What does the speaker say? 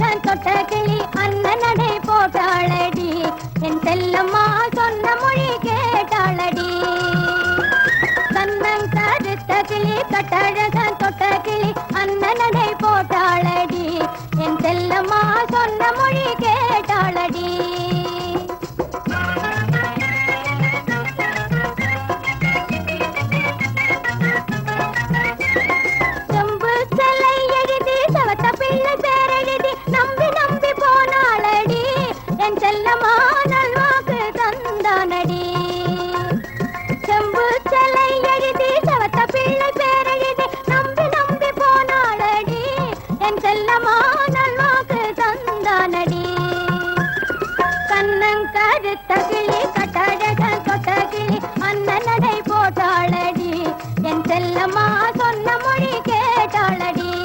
கட்டழகன் தொட்ட கிளி அண்ணன் நடை போட்டாளடி என் செல்லம்மா சொன்ன மொழி கேட்டாளடி கண்ணன் கருத்த கிளி கட்டழகன் தொட்ட கிளி அண்ணன் நடை போட்டாளடி என் செல்லம்மா சொன்ன மொழி கேட்டாளடி செல்லம்மா நல்வாக்கு தந்தானடி செம்பு செலை எழுதி சவத்த பிள்ளை பேரெழுதி நம்பி நம்பி போனாளடி என் செல்லம்மா நல்வாக்கு தந்தானடி கண்ணன் கருத்த கிளி கட்டழகன் தொட்ட கிளி அண்ணன் நடை போட்டாளடி என் செல்லம்மா சொன்ன மொழி கேட்டாளடி